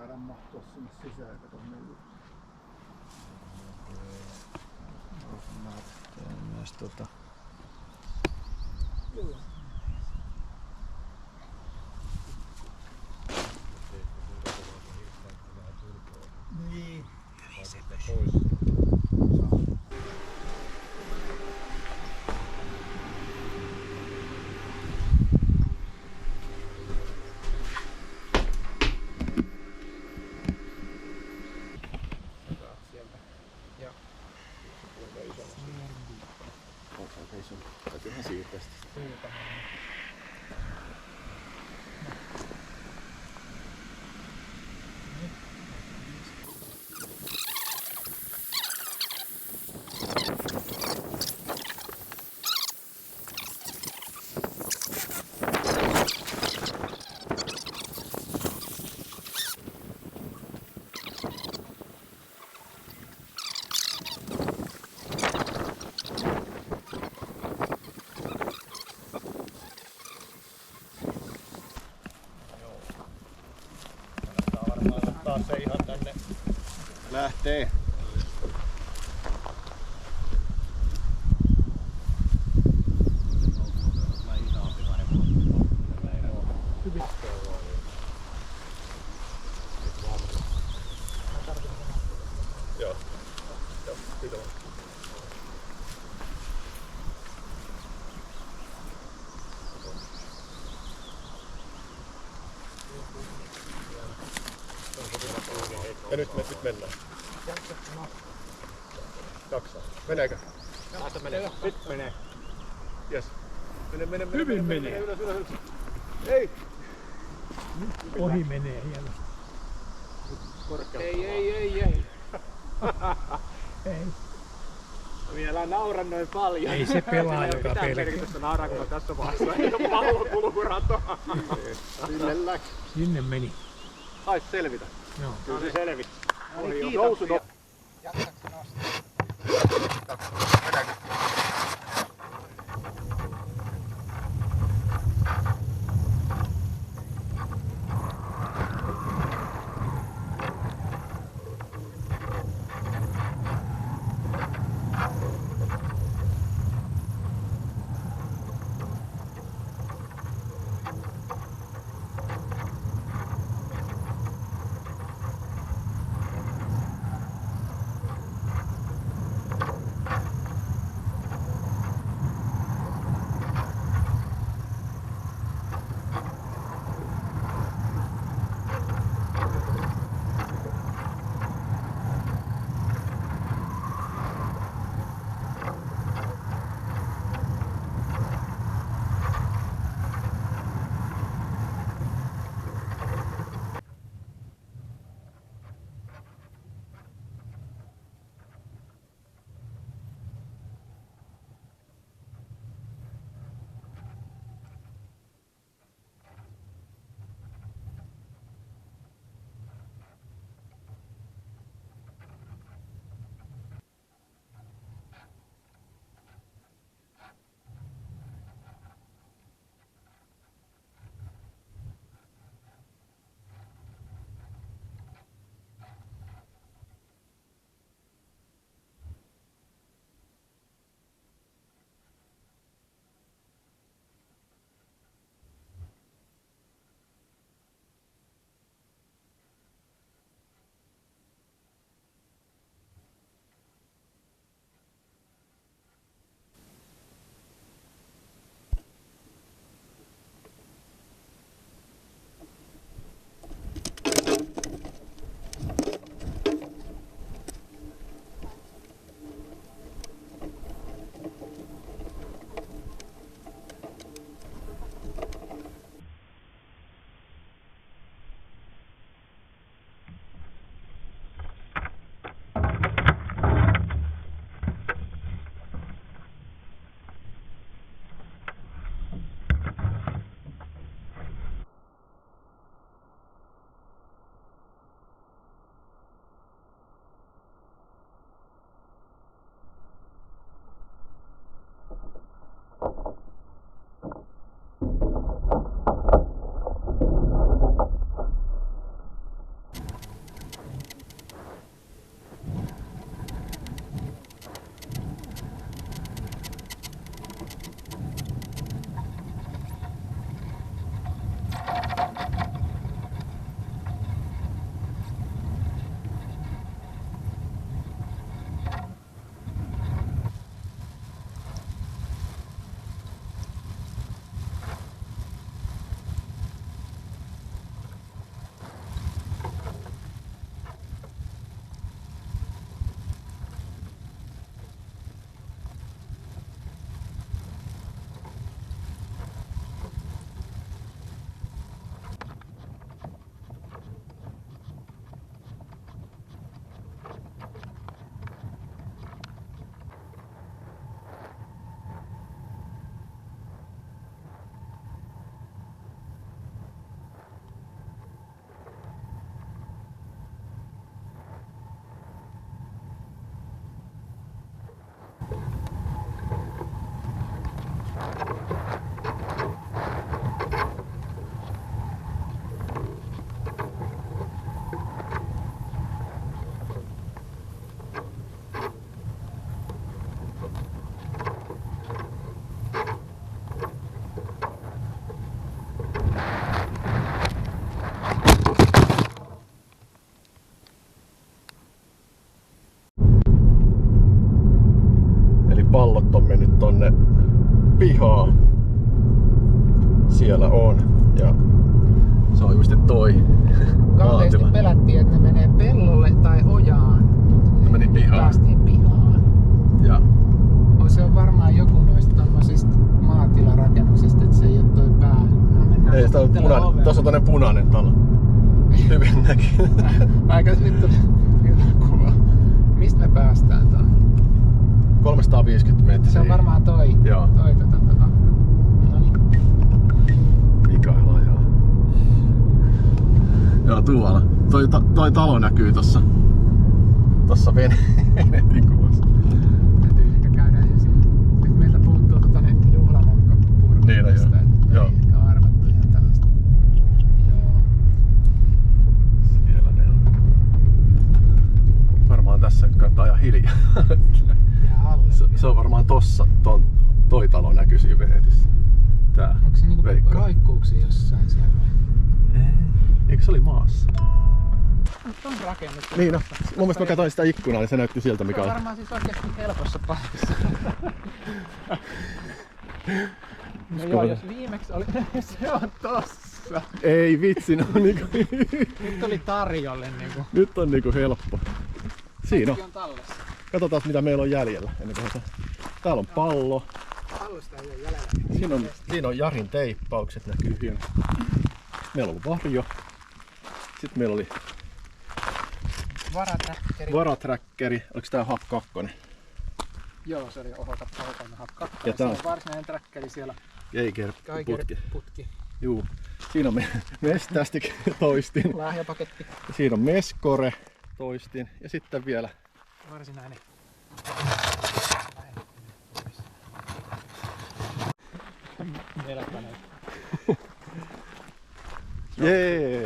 taida mahtua sinne sisään, kato myllyt. Myös Niin. Se pois. Täytyyhän siirtää sitä. Taas se ihan tänne Lähtee. hyvin. Joo. Joo, pitää. Ja nyt mennään. Jaksaa. Meneekö? Nyt menee. Jes. Mene. Hyvin menee. Ylös. Ei! Ohi menee hienosti. Ei. Ei. Vielä nauran noin paljon. Ei se pelaa joka pelaa. pelkää. Merkitystä nauraa, kun tässä vaiheessa ei ole pallon kulkurato. Sinne läks. Sinne meni. Sais selvitä. Joo. Kyllä se selvisi. Nousu. Jaksatko nostaa? pallot on mennyt tonne pihaan. Siellä on. Ja se on just toi. Kauheasti maatila. pelättiin, että ne menee pellolle tai ojaan. Ne meni pihaan. Päästiin pihaan. Ja Se on varmaan joku noista tommosista maatilarakennuksista, että se ei oo toi pää. No mennään ei, tää on punainen. ovelle. Tuossa on toinen punainen talo. Hyvin näkyy. Aikas nyt tuli hyvä kuva. Mistä me päästään tuonne? 350 metriä. Se on varmaan toi. Joo. Noniin. Mikael ajaa. Joo, tuolla. Toi talo näkyy tossa venetin kuvassa. Täytyy ehkä käydä ensin. Nyt meiltä puuttuu ne juhlamokka-purkista. Niin on, joo. Joo. Ei ehkä arvattu ihan tällaista. Joo. Siellä ne on. Varmaan tässä kannattaa ajaa hiljaa. Ihan alle. Se on varmaan tossa, toi talo näkyy siinä venetissä. Tää. Onko se niinku veikkaan. roikkuuksi jossain siellä vai? Eikö se oli maassa? On rakennettu. Niin no. Mun mielestä mä katsoin sitä ikkunaa, niin se näytti sieltä mikä Se on on. varmaan siis oikeesti helpossa paikassa. No joo, jos viimeksi oli, se on tossa. Ei vitsi, no niinku. Nyt tuli tarjolle niinku. Nyt on niinku helppo. Siinä on. Kaikki on tallessa. Katsotaan mitä meillä on jäljellä ennen kuin se. Täällä on pallo. Pallosta ei ole jäljellä. Siinä on Jarin teippaukset näkyy hieno. Meillä on varjo. Sitten meillä oli Varatrackeri. varaträkkeri. Oliko tää HAP 2? Joo, se oli ohokappa hakka. Ja Ja tää on- se on varsinainen trackeri siellä. Geiger-putki. Putki. Juu. Siinä on Mestastic toistin. Lahjapaketti. Siinä on Meskore toistin. Ja sitten vielä Varsinainen. jee!